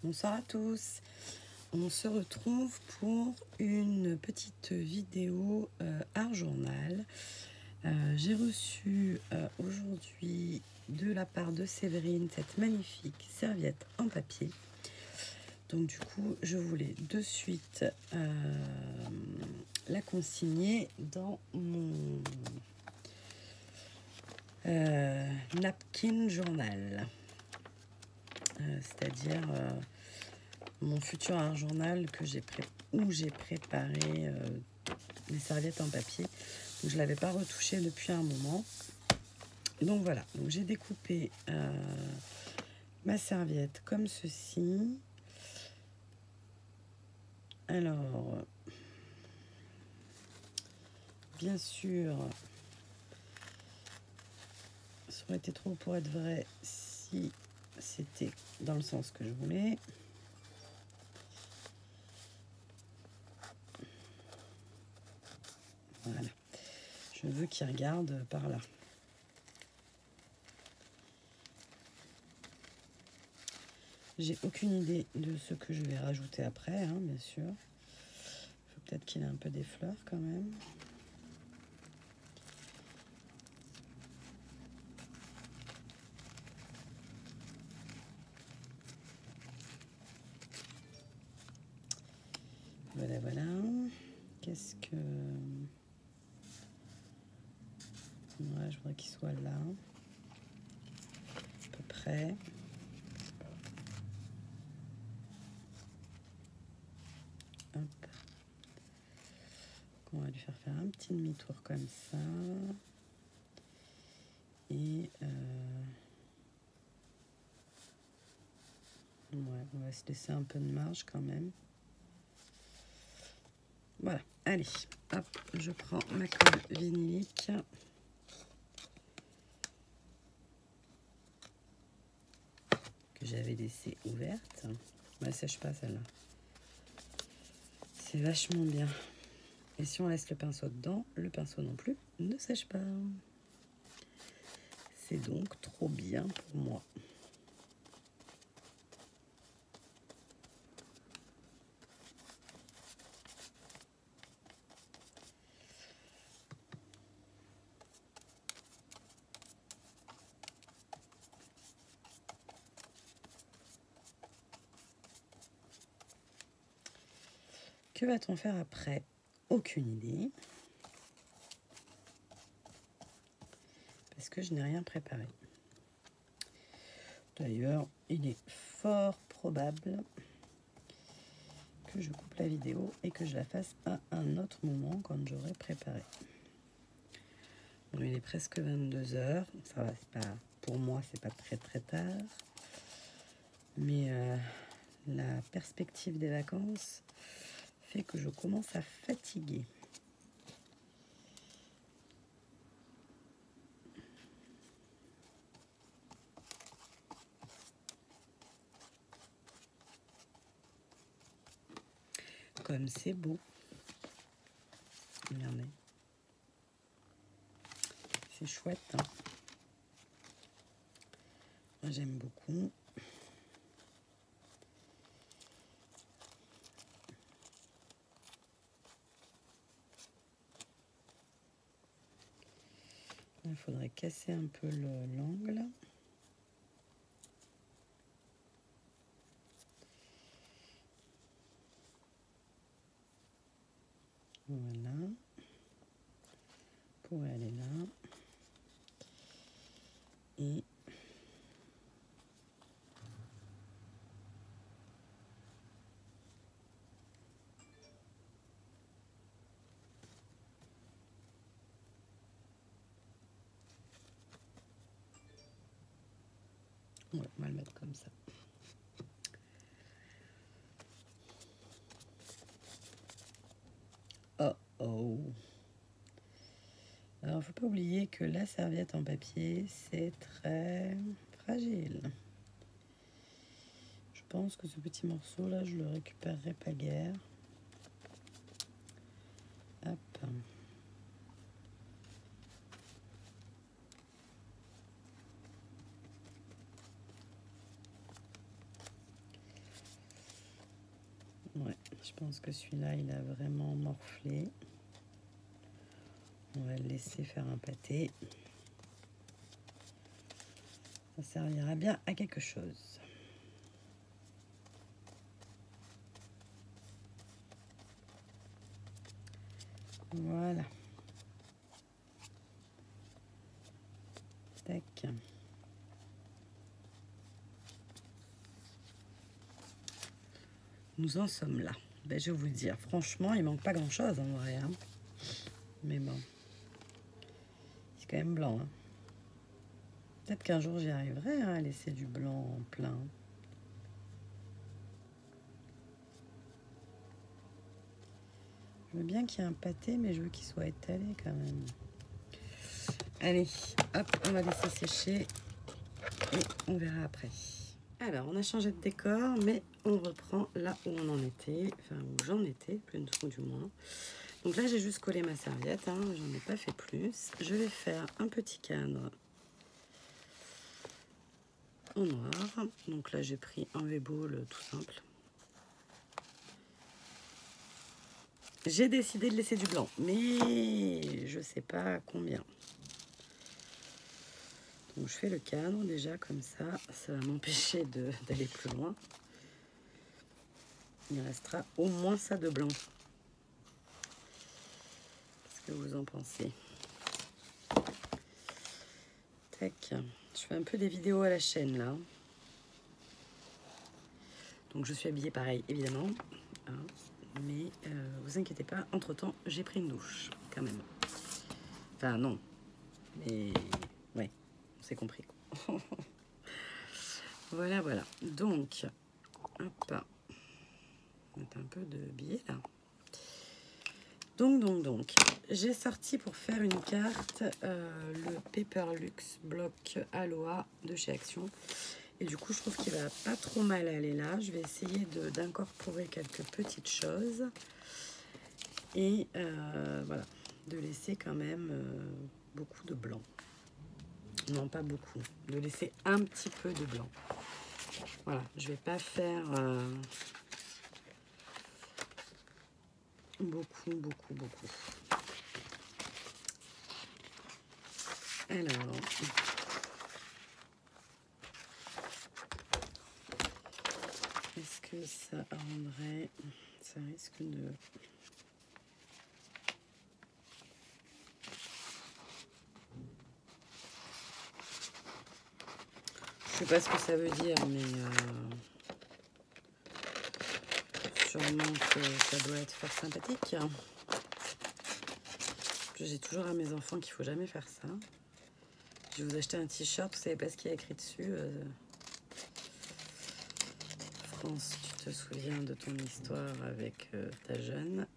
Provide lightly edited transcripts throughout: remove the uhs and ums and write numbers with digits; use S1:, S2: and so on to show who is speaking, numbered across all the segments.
S1: Bonsoir à tous. On se retrouve pour une petite vidéo art journal. J'ai reçu aujourd'hui de la part de Séverine cette magnifique serviette en papier. Donc du coup, je voulais de suite la consigner dans mon napkin journal. C'est-à-dire mon futur art journal où j'ai préparé les serviettes en papier. Donc, je ne l'avais pas retouché depuis un moment. Donc voilà, donc j'ai découpé ma serviette comme ceci. Alors, bien sûr, ça aurait été trop pour être vrai si c'était dans le sens que je voulais. Voilà. Je veux qu'il regarde par là. J'ai aucune idée de ce que je vais rajouter après, hein, bien sûr. Il faut peut-être qu'il ait un peu des fleurs quand même. Voilà, voilà. Qu'est-ce que... Ouais, je voudrais qu'il soit là. À peu près. Hop. On va lui faire un petit demi-tour comme ça. Et... ouais, on va se laisser un peu de marge quand même. Voilà, allez, hop, je prends ma colle vinylique. Que j'avais laissée ouverte. Elle ne sèche pas celle-là. C'est vachement bien. Et si on laisse le pinceau dedans, le pinceau non plus ne sèche pas. C'est donc trop bien pour moi. Que va-t-on faire après? Aucune idée. Parce que je n'ai rien préparé. D'ailleurs, il est fort probable que je coupe la vidéo et que je la fasse à un autre moment quand j'aurai préparé. Bon, il est presque 22 h. Ça va, c'est pas, pour moi, c'est pas très tard. Mais la perspective des vacances fait que je commence à fatiguer. Comme c'est beau. Regardez. C'est chouette. Hein. Moi, j'aime beaucoup. Il faudrait casser un peu l'angle. Voilà. Pour aller là. Et ouais, on va le mettre comme ça. Oh oh. Alors, il ne faut pas oublier que la serviette en papier, c'est très fragile. Je pense que ce petit morceau là, je le récupérerai pas guère. Hop. Ouais, je pense que celui-là, il a vraiment morflé. On va le laisser faire un pâté. Ça servira bien à quelque chose. Voilà. Tac. Nous en sommes là. Ben, je vais vous le dire, franchement, il manque pas grand-chose en vrai. Hein. Mais bon. C'est quand même blanc. Hein. Peut-être qu'un jour, j'y arriverai hein, à laisser du blanc en plein. Je veux bien qu'il y ait un pâté, mais je veux qu'il soit étalé quand même. Allez, hop, on va laisser sécher et on verra après. Alors, on a changé de décor, mais on reprend là où on en était, enfin où j'en étais, plus du moins. Donc là, j'ai juste collé ma serviette, hein, j'en ai pas fait plus. Je vais faire un petit cadre en noir. Donc là, j'ai pris un V-Ball tout simple. J'ai décidé de laisser du blanc, mais je sais pas combien. Donc je fais le cadre déjà comme ça va m'empêcher d'aller plus loin. Il restera au moins ça de blanc. Qu'est-ce que vous en pensez? Tac, je fais un peu des vidéos à la chaîne là. Donc je suis habillée pareil évidemment. Hein, mais vous inquiétez pas, entre temps j'ai pris une douche quand même. Enfin non, mais ouais, on s'est compris. Voilà, voilà. Donc, hop, mettre un peu de billet là. Donc, j'ai sorti pour faire une carte le Paperlux Block Aloha de chez Action. Et du coup, je trouve qu'il va pas trop mal aller là. Je vais essayer d'incorporer quelques petites choses. Et voilà, de laisser quand même beaucoup de blanc. Non, pas beaucoup. De laisser un petit peu de blanc. Voilà, je vais pas faire beaucoup. Alors, est-ce que ça rendrait... Ça risque de... Je sais pas ce que ça veut dire, mais sûrement que ça doit être fort sympathique. J'ai toujours à mes enfants qu'il faut jamais faire ça. Je vais vous acheter un t-shirt, vous savez pas ce qu'il y a écrit dessus. France, tu te souviens de ton histoire avec ta jeune.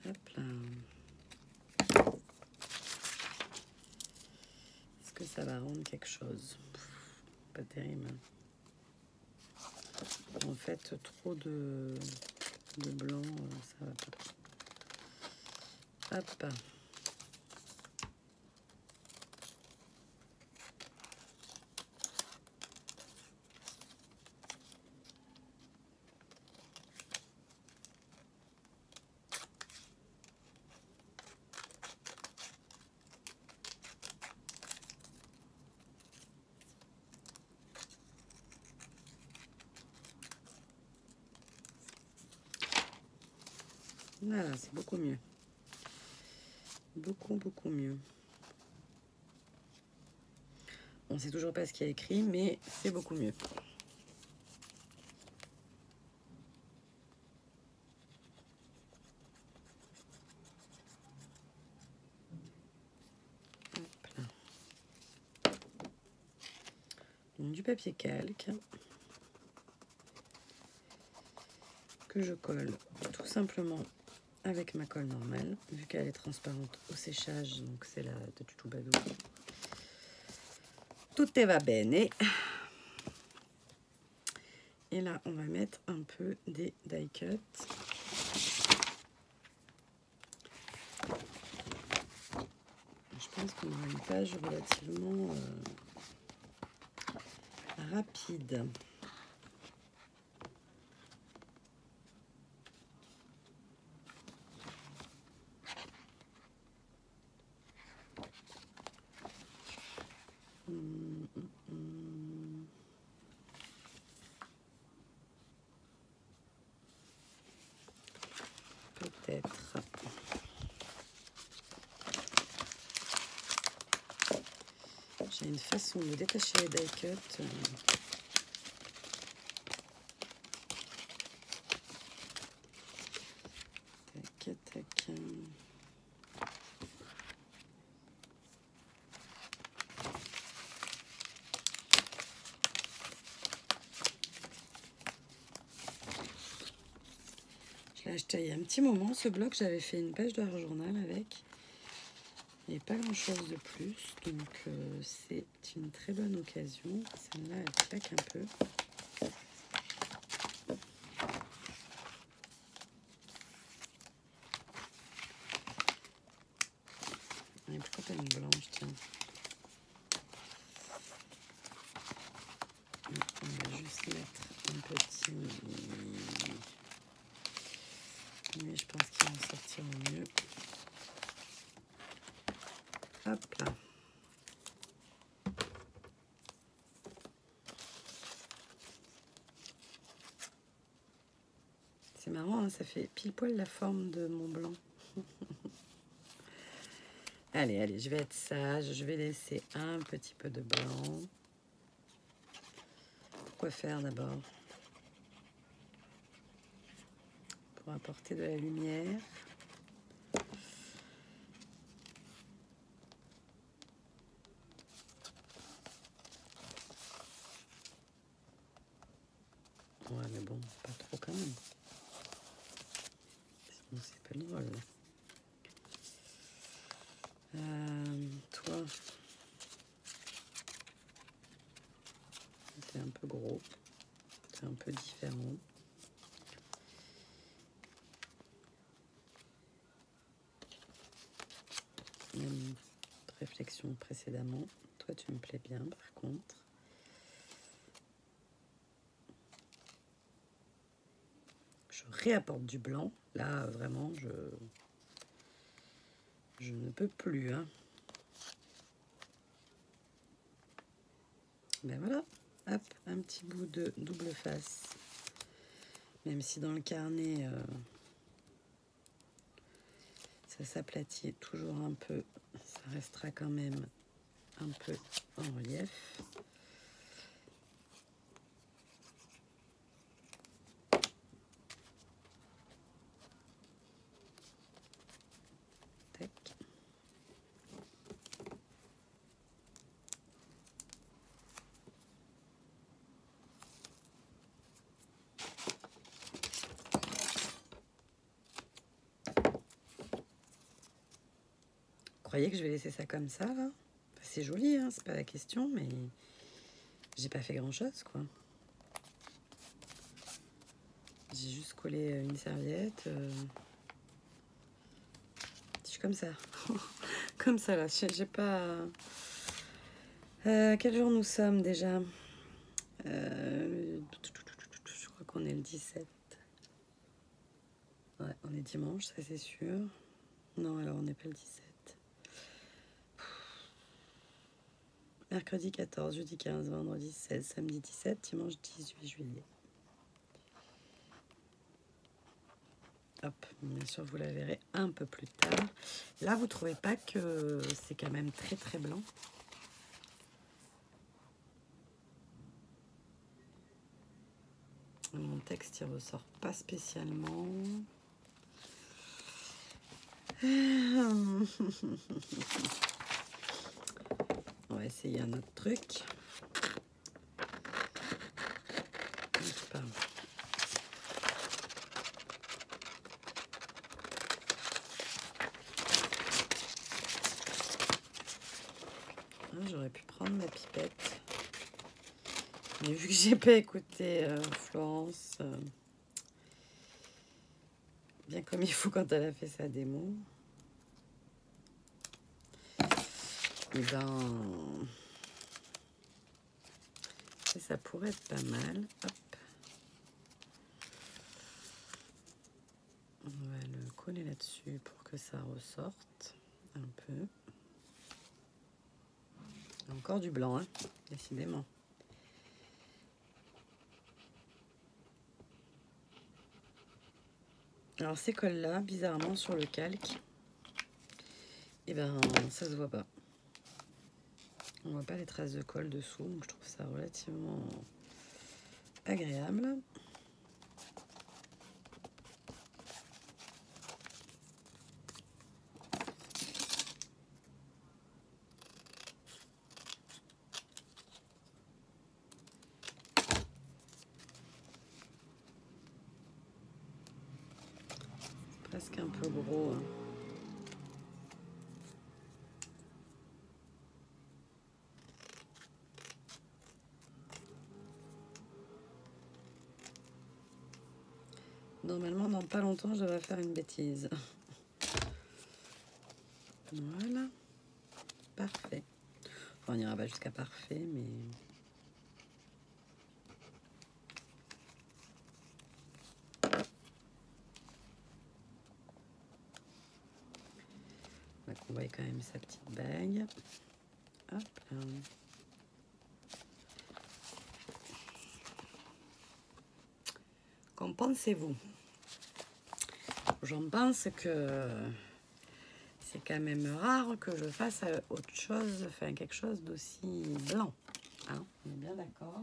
S1: Hop là. Est-ce que ça va rendre quelque chose? Pas terrible. En fait, trop de blanc, ça va pas. Hop. Voilà, c'est beaucoup mieux. Beaucoup mieux. On ne sait toujours pas ce qu'il y a écrit, mais c'est beaucoup mieux. Hop là. Donc, du papier calque que je colle tout simplement avec ma colle normale, vu qu'elle est transparente au séchage, donc c'est la de Tutubadou. Tout va bene. Et là, on va mettre un peu des die cuts. Je pense qu'on aura une page relativement rapide. une façon de détacher les die cuts. Tac, tac. Je l'ai acheté il y a un petit moment, ce bloc. J'avais fait une page de journal avec. Il n'y avait pas grand chose de plus, donc c'est une très bonne occasion. Celle-là, elle claque un peu. Et pourquoi pas une blanche, tiens. On va juste mettre un petit... Mais je pense qu'il va sortir au mieux. Hop là. C'est marrant, hein, ça fait pile poil la forme de mon blanc. Allez, allez, je vais être sage. Je vais laisser un petit peu de blanc. Quoi faire d'abord? Pour apporter de la lumière. Ouais, mais bon, pas trop quand même. Sinon, c'est pas drôle. Toi, t'es un peu gros. C'est un peu différent. Même réflexion précédemment. Toi, tu me plais bien, par contre. Je réapporte du blanc. Là, vraiment, je ne peux plus. Hein. Ben voilà. Hop, un petit bout de double face. Même si dans le carnet, ça s'aplatit toujours un peu, ça restera quand même un peu en relief. Tac. Croyez que je vais laisser ça comme ça, là? C'est joli, hein, c'est pas la question, mais j'ai pas fait grand chose, quoi. J'ai juste collé une serviette. Je suis comme ça. Comme ça, là. J'ai pas... quel jour nous sommes, déjà? Je crois qu'on est le 17. Ouais, on est dimanche, ça c'est sûr. Non, alors on n'est pas le 17. Mercredi 14, jeudi 15, vendredi 16, samedi 17, dimanche 18 juillet. Hop, bien sûr, vous la verrez un peu plus tard. Là, vous ne trouvez pas que c'est quand même très très blanc? Mon texte, il ressort pas spécialement. On va essayer un autre truc. J'aurais pu prendre ma pipette. Mais vu que j'ai pas écouté Florence bien comme il faut quand elle a fait sa démo, et ben ça pourrait être pas mal. Hop. On va le coller là-dessus pour que ça ressorte un peu. Encore du blanc, hein, décidément. Alors ces cols-là, bizarrement sur le calque, et ben ça se voit pas. On voit pas les traces de colle dessous, donc je trouve ça relativement agréable. Presque un peu gros, hein. Normalement, dans pas longtemps, je devrais faire une bêtise. Voilà. Parfait. Enfin, on n'ira pas jusqu'à parfait, mais... On voit quand même sa petite bague. Hop là. Qu'en pensez-vous? J'en pense que c'est quand même rare que je fasse autre chose, enfin quelque chose d'aussi blanc. Hein, on est bien d'accord.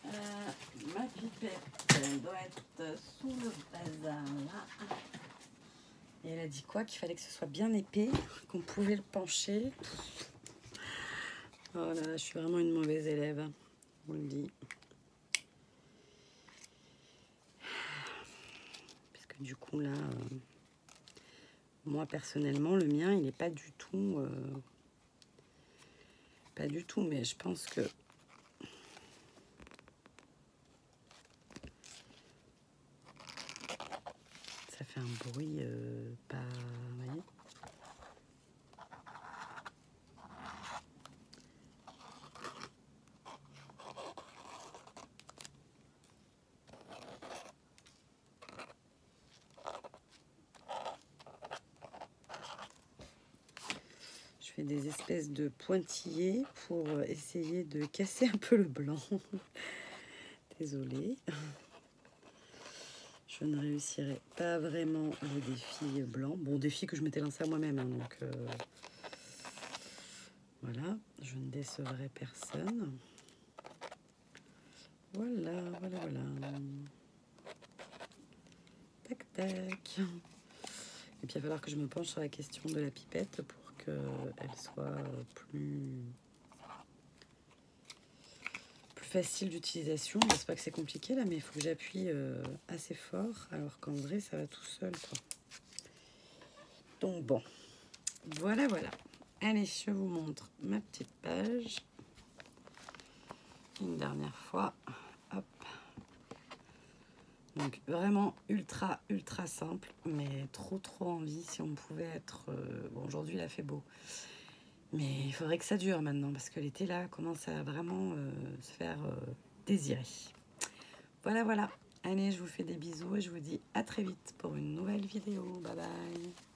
S1: Ma pipette doit être sous le bazar là. Et elle a dit quoi? Qu'il fallait que ce soit bien épais, qu'on pouvait le pencher. Oh là là, je suis vraiment une mauvaise élève, je vous le dis. Parce que du coup là, moi personnellement, le mien, il n'est pas du tout... pas du tout, mais je pense que... ça fait un bruit pas... Vous voyez ? Je fais des espèces de pointillés pour essayer de casser un peu le blanc. Désolée. Je ne réussirai pas vraiment le défi blanc. Bon, défi que je m'étais lancé à moi-même, hein, donc voilà, je ne décevrai personne. Voilà, voilà, voilà. Tac, tac. Et puis il va falloir que je me penche sur la question de la pipette pour qu'elle soit plus facile d'utilisation. C'est pas que c'est compliqué là, mais il faut que j'appuie assez fort, alors qu'en vrai ça va tout seul, quoi. Donc bon, voilà, voilà. Allez, je vous montre ma petite page une dernière fois. Hop. Donc vraiment ultra simple, mais trop envie si on pouvait être... bon, aujourd'hui il a fait beau, mais il faudrait que ça dure maintenant parce que l'été là commence à vraiment se faire désirer. Voilà, voilà. Allez, je vous fais des bisous et je vous dis à très vite pour une nouvelle vidéo. Bye bye.